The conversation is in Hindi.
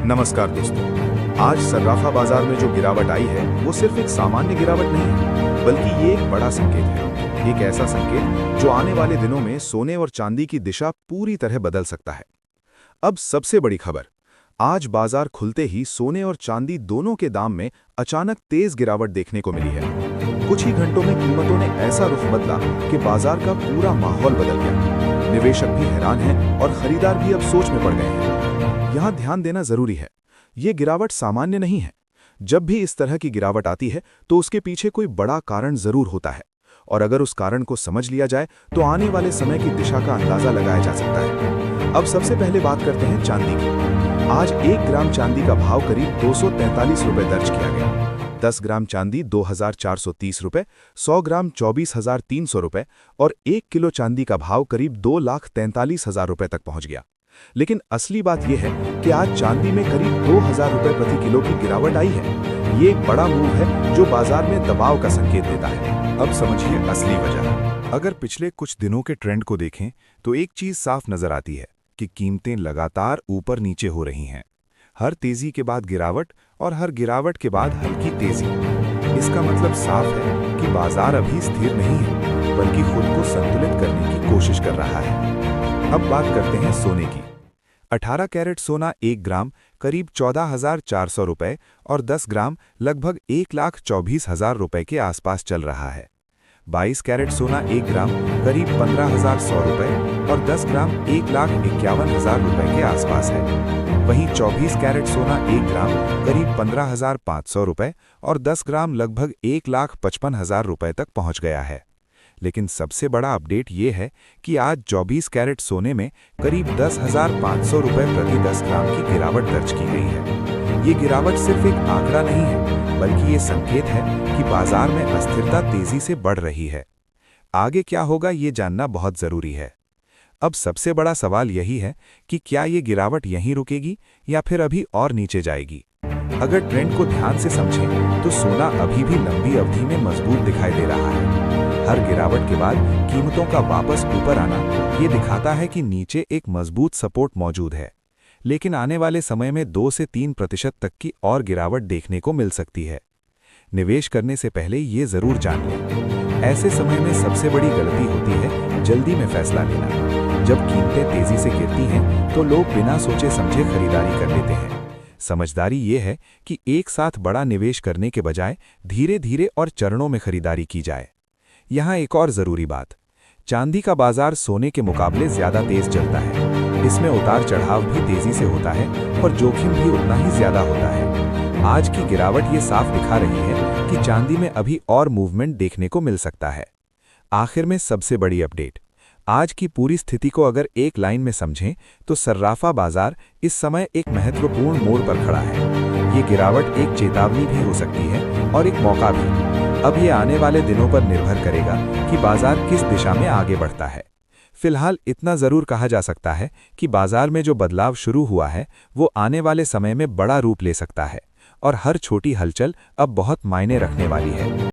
नमस्कार दोस्तों। आज सर्राफा बाजार में जो गिरावट आई है वो सिर्फ एक सामान्य गिरावट नहीं है, बल्कि ये एक बड़ा संकेत है। एक ऐसा संकेत जो आने वाले दिनों में सोने और चांदी की दिशा पूरी तरह बदल सकता है। अब सबसे बड़ी खबर, आज बाजार खुलते ही सोने और चांदी दोनों के दाम में अचानक तेज गिरावट देखने को मिली है। कुछ ही घंटों में कीमतों ने ऐसा रुख बदला कि बाजार का पूरा माहौल बदल गया। निवेशक भी हैरान हैं और खरीदार भी अब सोच में पड़ गए हैं। यहाँ ध्यान देना जरूरी है, ये गिरावट सामान्य नहीं है। जब भी इस तरह की गिरावट आती है तो उसके पीछे कोई बड़ा कारण जरूर होता है, और अगर उस कारण को समझ लिया जाए तो आने वाले समय की दिशा का अंदाजा लगाया जा सकता है। अब सबसे पहले बात करते हैं चांदी की। आज 1 ग्राम चांदी का भाव करीब 243 रुपये दर्ज किया गया। 10 ग्राम चांदी 2430 रुपये, 100 ग्राम 24,300 रुपये और 1 किलो चांदी का भाव करीब 2,43,000 रुपये तक पहुंच गया। लेकिन असली बात यह है कि आज चांदी में करीब 2,000 रुपये प्रति किलो की गिरावट आई है। ये एक बड़ा मूव है जो बाजार में दबाव का संकेत देता है। अब समझिए असली वजह। अगर पिछले कुछ दिनों के ट्रेंड को देखें तो एक चीज साफ नजर आती है कि कीमतें लगातार ऊपर नीचे हो रही हैं। हर तेजी के बाद गिरावट और हर गिरावट के बाद हल्की तेजी। इसका मतलब साफ है कि बाजार अभी स्थिर नहीं है, बल्कि खुद को संतुलित करने की कोशिश कर रहा है। अब बात करते हैं सोने की। 18 कैरेट सोना 1 ग्राम करीब 14,400 रुपये और 10 ग्राम लगभग 1,24,000 रुपये के आसपास चल रहा है। 22 कैरेट सोना 1 ग्राम करीब 15,100 रुपये और 10 ग्राम 1,51,000 रुपये के आसपास है। वहीं 24 कैरेट सोना 1 ग्राम करीब 15,500 रुपये और 10 ग्राम लगभग 1,55,000 रुपये तक पहुंच गया है। लेकिन सबसे बड़ा अपडेट ये है कि आज 24 कैरेट सोने में करीब 10,500 रुपये प्रति 10 ग्राम की गिरावट दर्ज की गई है। ये गिरावट सिर्फ एक आंकड़ा नहीं है, बल्कि ये संकेत है कि बाजार में अस्थिरता तेजी से बढ़ रही है। आगे क्या होगा ये जानना बहुत जरूरी है। अब सबसे बड़ा सवाल यही है कि क्या ये गिरावट यहीं रुकेगी या फिर अभी और नीचे जाएगी। अगर ट्रेंड को ध्यान से समझें तो सोना अभी भी लंबी अवधि में मजबूत दिखाई दे रहा है। हर गिरावट के बाद कीमतों का वापस ऊपर आना ये दिखाता है कि नीचे एक मजबूत सपोर्ट मौजूद है। लेकिन आने वाले समय में 2 से 3% तक की और गिरावट देखने को मिल सकती है। निवेश करने से पहले ये जरूर जान लें। ऐसे समय में सबसे बड़ी गलती होती है जल्दी में फैसला लेना। जब कीमतें तेजी से गिरती हैं तो लोग बिना सोचे समझे खरीदारी कर लेते हैं। समझदारी ये है कि एक साथ बड़ा निवेश करने के बजाय धीरे धीरे और चरणों में खरीदारी की जाए। यहाँ एक और जरूरी बात, चांदी का बाजार सोने के मुकाबले ज्यादा तेज चलता है। इसमें उतार चढ़ाव भी तेजी से होता है और जोखिम भी उतना ही ज्यादा होता है। आज की गिरावट ये साफ दिखा रही है कि चांदी में अभी और मूवमेंट देखने को मिल सकता है। आखिर में सबसे बड़ी अपडेट, आज की पूरी स्थिति को अगर एक लाइन में समझें तो सर्राफा बाजार इस समय एक महत्वपूर्ण मोड़ पर खड़ा है। ये गिरावट एक चेतावनी भी हो सकती है और एक मौका भी। अब ये आने वाले दिनों पर निर्भर करेगा कि बाजार किस दिशा में आगे बढ़ता है। फिलहाल इतना जरूर कहा जा सकता है कि बाजार में जो बदलाव शुरू हुआ है वो आने वाले समय में बड़ा रूप ले सकता है और हर छोटी हलचल अब बहुत मायने रखने वाली है।